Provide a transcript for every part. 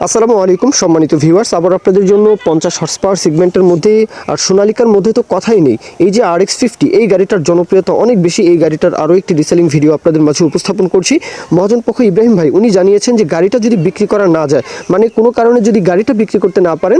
আসসালামু আলাইকুম সম্মানিত ভিউয়ার্স, আবার আপনাদের জন্য 50 হর্স পাওয়ার সেগমেন্টের মধ্যে আর সোনালিকার মধ্যে তো কথাই নেই। এই যে RX50 এই গাড়িটার জনপ্রিয়তা অনেক বেশি। এই গাড়িটার আরও একটি রিসেলিং ভিডিও আপনাদের মাঝে উপস্থাপন করছি। মহাজন পক্ষ ইব্রাহিম ভাই উনি জানিয়েছেন যে গাড়িটা যদি বিক্রি করা না যায়, মানে কোনো কারণে যদি গাড়িটা বিক্রি করতে না পারেন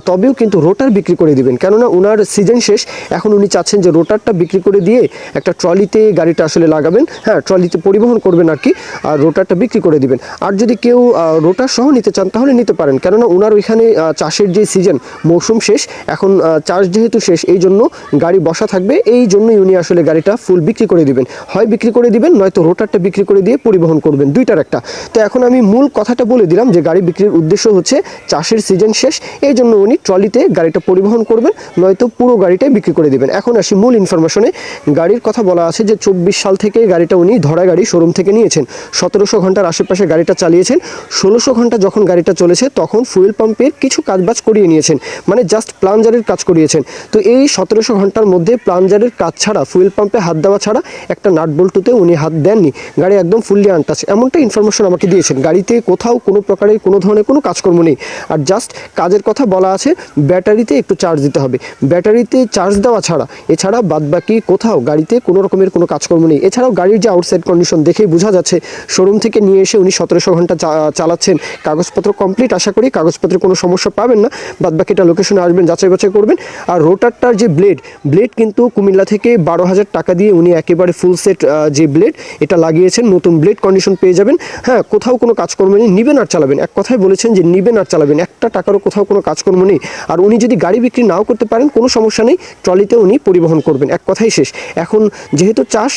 তবেও কিন্তু রোটার বিক্রি করে দিবেন, কেননা ওনার সিজন শেষ। এখন উনি চাচ্ছেন যে রোটারটা বিক্রি করে দিয়ে একটা ট্রলিতে গাড়িটা আসলে লাগাবেন, হ্যাঁ ট্রলিতে পরিবহন করবেন আর কি, আর রোটারটা বিক্রি করে দিবেন। আর যদি কেউ রোটার সহ নিতে চান তাহলে নিতে পারেন, কেননা ওনার ওইখানে চাষের যে সিজন মৌসুম শেষ, এখন চাষ যেহেতু শেষ এই জন্য গাড়ি বসা থাকবে, এই জন্যই উনি আসলে গাড়িটা ফুল বিক্রি করে দিবেন। হয় বিক্রি করে দিবেন, নয়তো রোটারটা বিক্রি করে দিয়ে পরিবহন করবেন, দুইটার একটা। তো এখন আমি মূল কথাটা বলে দিলাম যে গাড়ি বিক্রির উদ্দেশ্য হচ্ছে চাষের সিজন শেষ, এই জন্য উনি ট্রলিতে গাড়িটা পরিবহন করবেন, নয়তো পুরো গাড়িটাই বিক্রি করে দিবেন। এখন আসি মূল ইনফরমেশনে। গাড়ির কথা বলা আছে যে 24 সাল থেকে গাড়িটা উনি ধরা গাড়ি শোরুম থেকে নিয়েছেন, 1700 ঘন্টার আশেপাশে গাড়িটা চালিয়েছেন। 1600 ঘন্টা যখন গাড়িটা চলেছে তখন ফুয়েল পাম্পের কিছু কাজবাজ করিয়ে নিয়েছেন, মানে জাস্ট প্লাঞ্জারের কাজ করিয়েছেন। তো এই 1700 ঘন্টার মধ্যে প্লাঞ্জারের কাজ ছাড়া, ফুয়েল পাম্পে হাত দেওয়া ছাড়া একটা নাট বল্টুতে উনি হাত দেননি। গাড়ি একদম ফুললি আনটাচ, এমনটা ইনফরমেশন আমাকে দিয়েছেন। গাড়িতে কোথাও কোনো প্রকারের কোনো ধরনের কোনো কাজকর্ম নেই। আর জাস্ট কাজের কথা বলা আছে ব্যাটারিতে একটু চার্জ দিতে হবে, ব্যাটারিতে চার্জ দেওয়া ছাড়া এছাড়া বাদবাকি কোথাও গাড়িতে কোনো রকমের কোনো কাজকর্ম নেই। এছাড়াও গাড়ির যে আউটসাইড কন্ডিশন দেখেই বোঝা যাচ্ছে শোরুম থেকে নিয়ে এসে উনি 1700 ঘন্টা চালাচ্ছেন। কাগজপত্র কমপ্লিট, আশা করি কাগজপত্রে কোনো সমস্যা পাবেন না। বাদবাকিটা লোকেশনে আসবেন, যাচাই বাছাই করবেন। আর রোটারটার যে ব্লেড কিন্তু কুমিল্লা থেকে 12,000 টাকা দিয়ে উনি একেবারে ফুল সেট যে ব্লেড এটা লাগিয়েছেন, নতুন ব্লেড কন্ডিশন পেয়ে যাবেন। হ্যাঁ, কোথাও কোনো কাজকর্ম নেই, নিবেন আর চালাবেন। এক কথায় বলেছেন যে নিবেন আর চালাবেন, একটা টাকারও কোথাও কোনো কাজকর্ম নেই। আর উনি যদি গাড়ি বিক্রি নাও করতে পারেন কোনো সমস্যা নেই, ট্রলিতে উনি পরিবহন করবেন, এক কথাই শেষ। এখন যেহেতু চাষ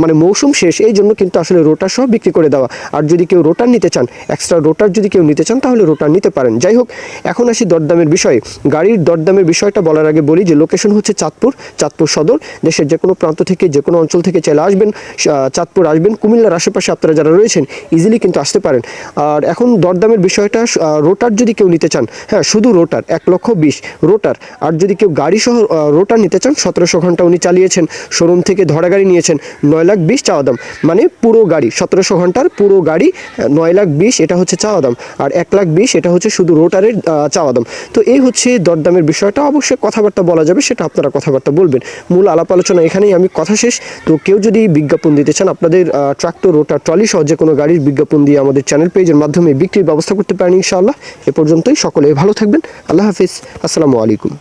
মানে মৌসুম শেষ, এই জন্য কিন্তু আসলে রোটার সহ বিক্রি করে দেওয়া। আর যদি কেউ রোটার নিতে চান, এক্সট্রা রোটার যদি কেউ নিতে চান তাহলে রোটার নিতে পারেন। যাই হোক, এখন আসি দরদামের বিষয়ে। গাড়ির দরদামের বিষয়টা বলার আগে বলি যে লোকেশন হচ্ছে চাঁদপুর সদর। দেশের যে কোনো প্রান্ত থেকে, যে কোনো অঞ্চল থেকে চলে আসবেন, চাঁদপুর আসবেন, কুমিল্লার আশেপাশে আপনারা যারা রয়েছেন ইজিলি কিন্তু আসতে পারেন। আর এখন দরদামের বিষয়টা, রোটার যদি কেউ নিতে চান, হ্যাঁ শুধু রোটার 1,20,000 রোটার। আর যদি কেউ গাড়ি সহ রোটার নিতে চান, 1700 ঘন্টা উনি চালিয়েছেন, শোরুম থেকে ধরা গাড়ি নিয়েছেন, 9,20,000 চাওয়া দাম। মানে পুরো গাড়ি 1700 ঘন্টার পুরো গাড়ি 9,20,000 এটা হচ্ছে চাওয়া দাম, আর 1,20,000 এটা হচ্ছে শুধু রোটারের চাওয়া দাম। তো এই হচ্ছে দরদামের বিষয়টা। অবশ্যই কথাবার্তা বলা যাবে, সেটা আপনারা কথাবার্তা বলবেন। মূল আলাপ আলোচনা এখানেই আমি কথা শেষ। তো কেউ যদি বিজ্ঞাপন দিতে চান, আপনাদের ট্রাক্টর, রোটার, ট্রলি সহ যে কোনো গাড়ির বিজ্ঞাপন দিয়ে আমাদের চ্যানেল পেজের মাধ্যমে বিক্রির ব্যবস্থা করতে পারেন ইনশাআল্লাহ। এ পর্যন্তই, সকলে ভালো থাকবেন। আল্লাহ হাফিজ, আসসালামু আলাইকুম।